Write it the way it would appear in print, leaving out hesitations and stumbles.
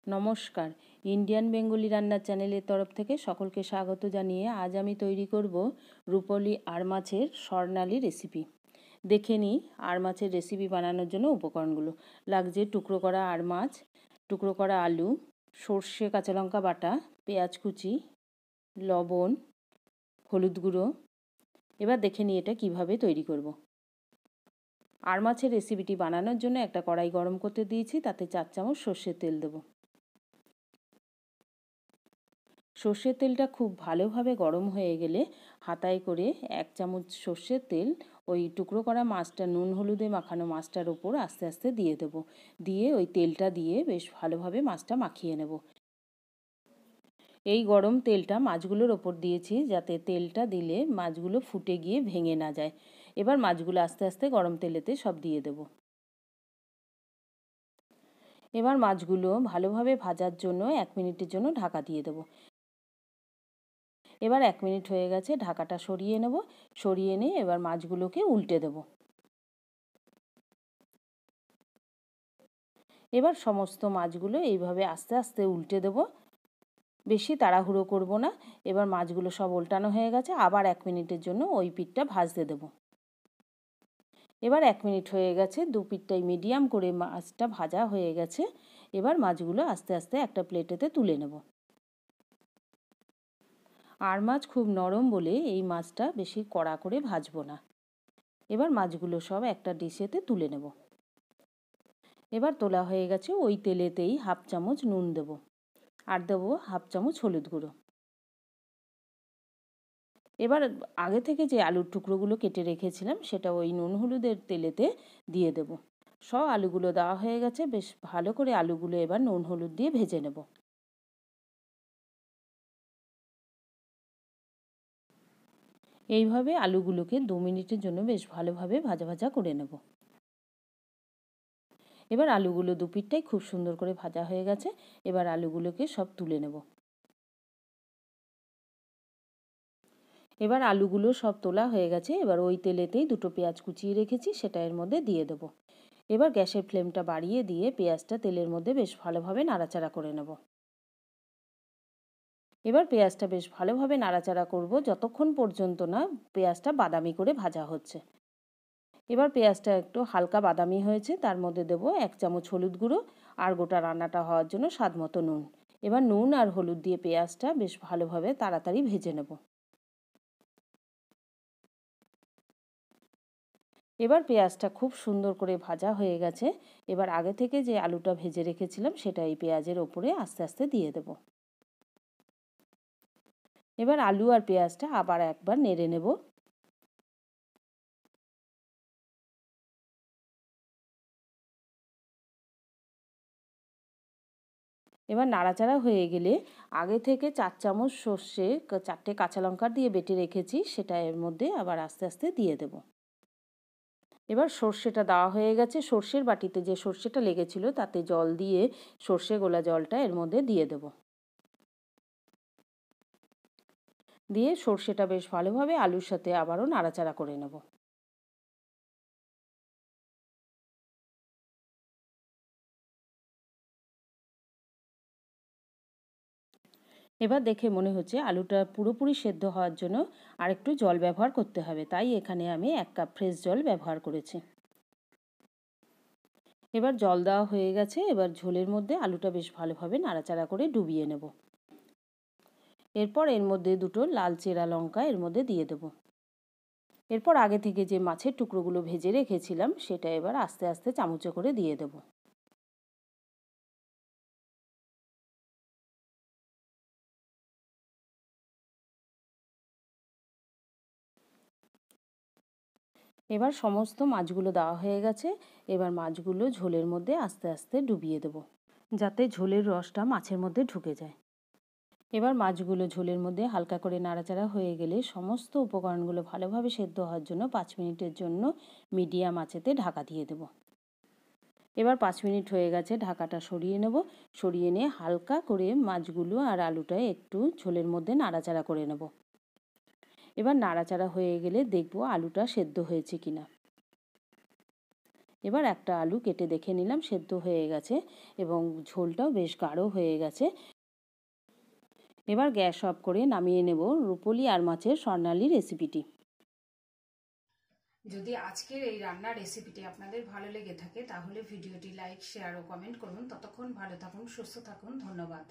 নমস্কার, Indian Bengali রান্নার চ্যানেলের তরফ থেকে সকলকে স্বাগত জানিয়ে আজ আমি তৈরি করব রুপোলি আর মাছের স্বর্ণালী রেসিপি। দেখে নিই আর মাছের রেসিপি বানানোর জন্য উপকরণগুলো। লাগছে টুকরো করা আর মাছ, টুকরো করা আলু, সর্ষে কাঁচা লঙ্কা বাটা, পেঁয়াজ কুচি, লবণ, হলুদ গুঁড়ো। এবার দেখে নিই এটা কিভাবে তৈরি করব। আর মাছের রেসিপিটি বানানোর জন্য একটা কড়াই গরম করতে দিয়েছি, তাতে 4 চামচ সর্ষের তেল দেবো। সর্ষের তেলটা খুব ভালোভাবে গরম হয়ে গেলে হাতায় করে 1 চামচ সর্ষের তেল ওই টুকরো করা মাছটা, নুন হলুদে মাখানো মাছটার ওপর আস্তে আস্তে দিয়ে দেবো। দিয়ে ওই তেলটা দিয়ে বেশ ভালোভাবে মাছটা মাখিয়ে নেব। এই গরম তেলটা মাছগুলোর ওপর দিয়েছি যাতে তেলটা দিলে মাছগুলো ফুটে গিয়ে ভেঙে না যায়। এবার মাছগুলো আস্তে আস্তে গরম তেলেতে সব দিয়ে দেব। এবার মাছগুলো ভালোভাবে ভাজার জন্য 1 মিনিটের জন্য ঢাকা দিয়ে দেবো। এবার 1 মিনিট হয়ে গেছে, ঢাকাটা সরিয়ে নেব। সরিয়ে নিয়ে এবার মাছগুলোকে উল্টে দেব। এবার সমস্ত মাছগুলো এইভাবে আস্তে আস্তে উল্টে দেব, বেশি তাড়াহুড়ো করব না। এবার মাছগুলো সব উল্টানো হয়ে গেছে, আবার 1 মিনিটের জন্য ওই পিঠটা ভাজতে দেব। এবার 1 মিনিট হয়ে গেছে, দু পিঠটাই মিডিয়াম করে মাছটা ভাজা হয়ে গেছে। এবার মাছগুলো আস্তে আস্তে একটা প্লেটেতে তুলে নেব। আর মাছ খুব নরম বলে এই মাছটা বেশি কড়া করে ভাজবো না। এবার মাছগুলো সব একটা ডিশেতে তুলে নেব। এবার তোলা হয়ে গেছে, ওই তেলেতেই 1/2 চামচ নুন দেব আর দেবো 1/2 চামচ হলুদ গুঁড়ো। এবার আগে থেকে যে আলুর টুকরোগুলো কেটে রেখেছিলাম সেটা ওই নুন হলুদের তেলেতে দিয়ে দেব। সব আলুগুলো দেওয়া হয়ে গেছে, বেশ ভালো করে আলুগুলো এবার নুন হলুদ দিয়ে ভেজে নেব। এইভাবে আলুগুলোকে 2 মিনিটের জন্য বেশ ভালোভাবে ভাজা ভাজা করে নেব। এবার আলুগুলো দু পিঠটাই খুব সুন্দর করে ভাজা হয়ে গেছে। এবার আলুগুলোকে সব তুলে নেব। এবার আলুগুলো সব তোলা হয়ে গেছে। এবার ওই তেলেতেই দুটো পেঁয়াজ কুচিয়ে রেখেছি, সেটা এর মধ্যে দিয়ে দেবো। এবার গ্যাসের ফ্লেমটা বাড়িয়ে দিয়ে পেঁয়াজটা তেলের মধ্যে বেশ ভালোভাবে নাড়াচাড়া করে নেব। এবার পেঁয়াজটা বেশ ভালোভাবে নাড়াচাড়া করব যতক্ষণ পর্যন্ত না পেঁয়াজটা বাদামি করে ভাজা হচ্ছে। এবার পেঁয়াজটা একটু হালকা বাদামি হয়েছে, তার মধ্যে দেবো 1 চামচ হলুদ গুঁড়ো আর গোটা রান্নাটা হওয়ার জন্য স্বাদ মতো নুন। এবার নুন আর হলুদ দিয়ে পেঁয়াজটা বেশ ভালোভাবে তাড়াতাড়ি ভেজে নেব। এবার পেঁয়াজটা খুব সুন্দর করে ভাজা হয়ে গেছে। এবার আগে থেকে যে আলুটা ভেজে রেখেছিলাম সেটা এই পেঁয়াজের ওপরে আস্তে আস্তে দিয়ে দেব। এবার আলু আর পেঁয়াজটা আবার একবার নেড়ে নেব। এবার নাড়াচাড়া হয়ে গেলে আগে থেকে 4 চামচ সর্ষে, 4টে কাঁচা লঙ্কা দিয়ে বেটে রেখেছি সেটা এর মধ্যে আবার আস্তে আস্তে দিয়ে দেব। এবার সর্ষেটা দেওয়া হয়ে গেছে, সর্ষের বাটিতে যে সর্ষেটা লেগেছিল তাতে জল দিয়ে সর্ষে গোলা জলটা এর মধ্যে দিয়ে দেব। দিয়ে সর্ষেটা বেশ ভালোভাবে আলুর সাথে আবারও নাড়াচাড়া করে নেব। এবার দেখে মনে হচ্ছে আলুটা পুরোপুরি সেদ্ধ হওয়ার জন্য আরেকটু জল ব্যবহার করতে হবে, তাই এখানে আমি 1 কাপ ফ্রেশ জল ব্যবহার করেছি। এবার জল দেওয়া হয়ে গেছে, এবার ঝোলের মধ্যে আলুটা বেশ ভালোভাবে নাড়াচাড়া করে ডুবিয়ে নেব। এরপর এর মধ্যে দুটো লাল চেরা লঙ্কা এর মধ্যে দিয়ে দেব। এরপর আগে থেকে যে মাছের টুকরোগুলো ভেজে রেখেছিলাম সেটা এবার আস্তে আস্তে চামচে করে দিয়ে দেব। এবার সমস্ত মাছগুলো দেওয়া হয়ে গেছে। এবার মাছগুলো ঝোলের মধ্যে আস্তে আস্তে ডুবিয়ে দেব যাতে ঝোলের রসটা মাছের মধ্যে ঢুকে যায়। এবার মাছগুলো ঝোলের মধ্যে হালকা করে নাড়াচাড়া হয়ে গেলে সমস্ত উপকরণগুলো ভালোভাবে সেদ্ধ হওয়ার জন্য 5 মিনিটের জন্য মিডিয়াম আঁচেতে ঢাকা দিয়ে দেব। এবার 5 মিনিট হয়ে গেছে, ঢাকাটা সরিয়ে নেব। সরিয়ে নিয়ে হালকা করে মাছগুলো আর আলুটা একটু ঝোলের মধ্যে নাড়াচাড়া করে নেব। এবার নাড়াচাড়া হয়ে গেলে দেখব আলুটা সেদ্ধ হয়েছে কিনা। এবার একটা আলু কেটে দেখে নিলাম সেদ্ধ হয়ে গেছে এবং ঝোলটাও বেশ গাঢ় হয়ে গেছে। এবার গ্যাস অফ করে নামিয়ে নেব রুপোলি আর মাছের স্বর্ণালী রেসিপিটি। যদি আজকের এই রান্নার রেসিপিটি আপনাদের ভালো লেগে থাকে তাহলে ভিডিওটি লাইক, শেয়ার ও কমেন্ট করুন। ততক্ষণ ভালো থাকুন, সুস্থ থাকুন। ধন্যবাদ।